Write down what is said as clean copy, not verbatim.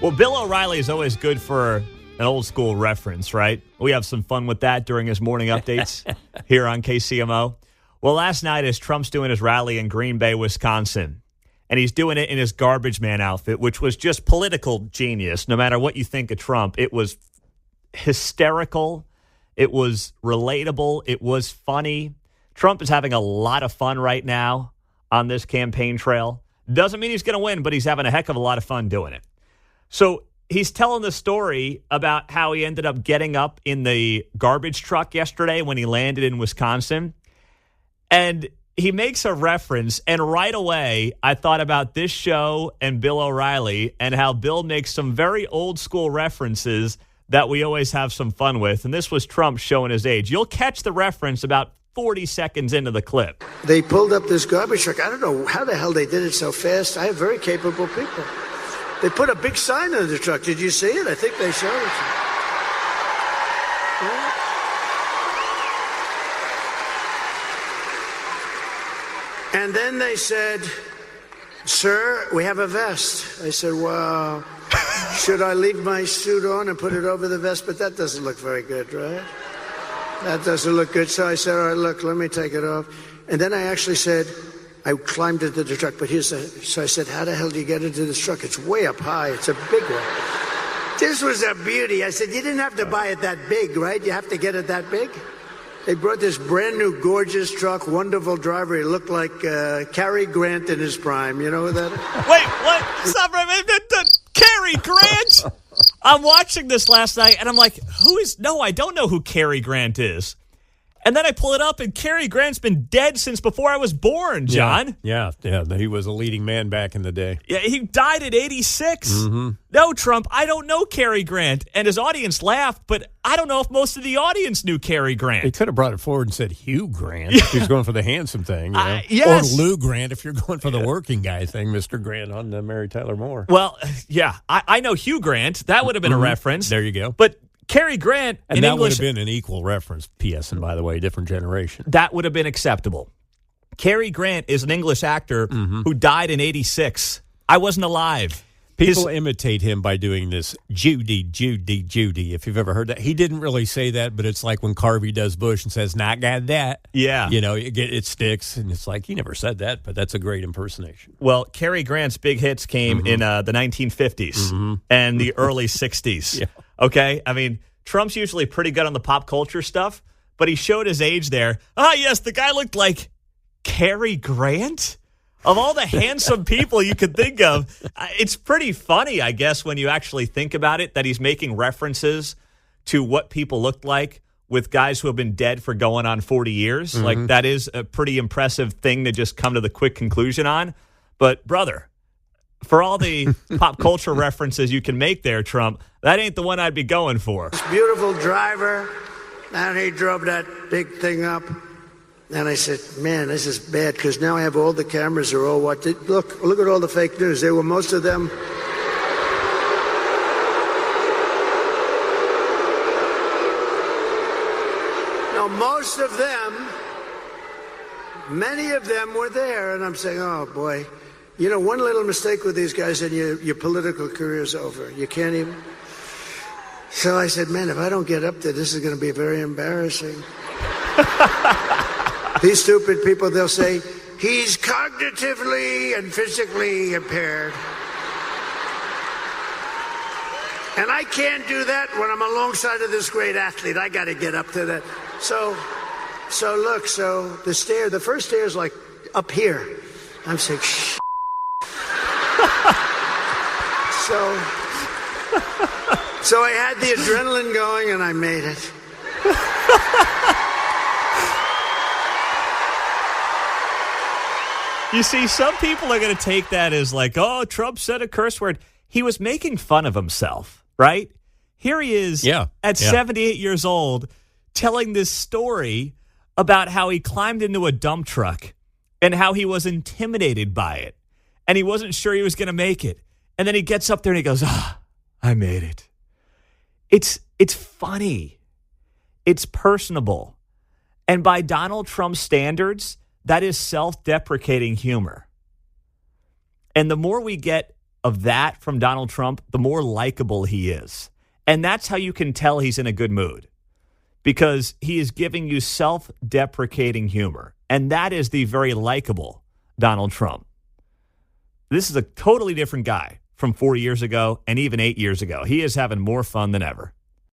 Well, Bill O'Reilly is always good for an old school reference, right? We have some fun with that during his morning updates here on KCMO. Well, last night as Trump's doing his rally in Green Bay, Wisconsin, and he's doing it in his garbage man outfit, which was just political genius. No matter what you think of Trump, it was hysterical. It was relatable. It was funny. Trump is having a lot of fun right now on this campaign trail. Doesn't mean he's going to win, but he's having a heck of a lot of fun doing it. So he's telling the story about how he ended up getting up in the garbage truck yesterday when he landed in Wisconsin. And he makes a reference, and right away I thought about this show and Bill O'Reilly and how Bill makes some very old school references that we always have some fun with. And this was Trump showing his age. You'll catch the reference about 40 seconds into the clip. They pulled up this garbage truck. I don't know how the hell they did it so fast. I have very capable people. They put a big sign on the truck. Did you see it? I think they showed it. Yeah. And then they said, "Sir, we have a vest." I said, "Well, should I leave my suit on and put it over the vest?" But that doesn't look very good, right? That doesn't look good. So I said, "All right, look, let me take it off." And then I actually said, I climbed into the truck, but so I said, "How the hell do you get into this truck? It's way up high. It's a big one." This was a beauty. I said, "You didn't have to buy it that big, right? You have to get it that big?" They brought this brand new, gorgeous truck, wonderful driver. He looked like Cary Grant in his prime. You know who that is? Wait, what? Stop right. Cary Grant? I'm watching this last night, and I'm like, no, I don't know who Cary Grant is. And then I pull it up, and Cary Grant's been dead since before I was born, John. Yeah. He was a leading man back in the day. Yeah, he died at 86. Mm-hmm. No, Trump, I don't know Cary Grant. And his audience laughed, but I don't know if most of the audience knew Cary Grant. He could have brought it forward and said Hugh Grant if he's going for the handsome thing. You know? Yes. Or Lou Grant if you're going for the working guy thing, Mr. Grant on Mary Tyler Moore. Well, yeah, I know Hugh Grant. That would have been a reference. There you go. But Cary Grant and in that English, would have been an equal reference, P.S. And by the way, different generation. That would have been acceptable. Cary Grant is an English actor who died in 86. I wasn't alive. People imitate him by doing this, Judy, if you've ever heard that. He didn't really say that, but it's like when Carvey does Bush and says, "Not got that." Yeah. You know, it sticks, and it's like, he never said that, but that's a great impersonation. Well, Cary Grant's big hits came in the 1950s and the early 60s. Yeah. Okay? I mean, Trump's usually pretty good on the pop culture stuff, but he showed his age there. Yes, the guy looked like Cary Grant? Of all the handsome people you could think of, it's pretty funny, I guess, when you actually think about it, that he's making references to what people looked like with guys who have been dead for going on 40 years. Like, that is a pretty impressive thing to just come to the quick conclusion on. But, brother, for all the pop culture references you can make there, Trump, that ain't the one I'd be going for. This beautiful driver, and he drove that big thing up. And I said, "Man, this is bad, because now I have all the cameras are all what? Look at all the fake news. They were most of them." No, most of them, many of them were there, and I'm saying, "Oh boy, you know, one little mistake with these guys, and your political career's over. You can't even." So I said, "Man, if I don't get up there, this is going to be very embarrassing." These stupid people, they'll say, "He's cognitively and physically impaired." And I can't do that when I'm alongside of this great athlete. I got to get up to that. So look, the first stair is like up here. I'm saying, "Shh." So I had the adrenaline going, and I made it. You see, some people are going to take that as like, oh, Trump said a curse word. He was making fun of himself, right? Here he is at 78 years old telling this story about how he climbed into a dump truck and how he was intimidated by it. And he wasn't sure he was going to make it. And then he gets up there and he goes, I made it. It's funny. It's personable. And by Donald Trump's standards, that is self-deprecating humor. And the more we get of that from Donald Trump, the more likable he is. And that's how you can tell he's in a good mood, because he is giving you self-deprecating humor. And that is the very likable Donald Trump. This is a totally different guy from 4 years ago and even 8 years ago. He is having more fun than ever.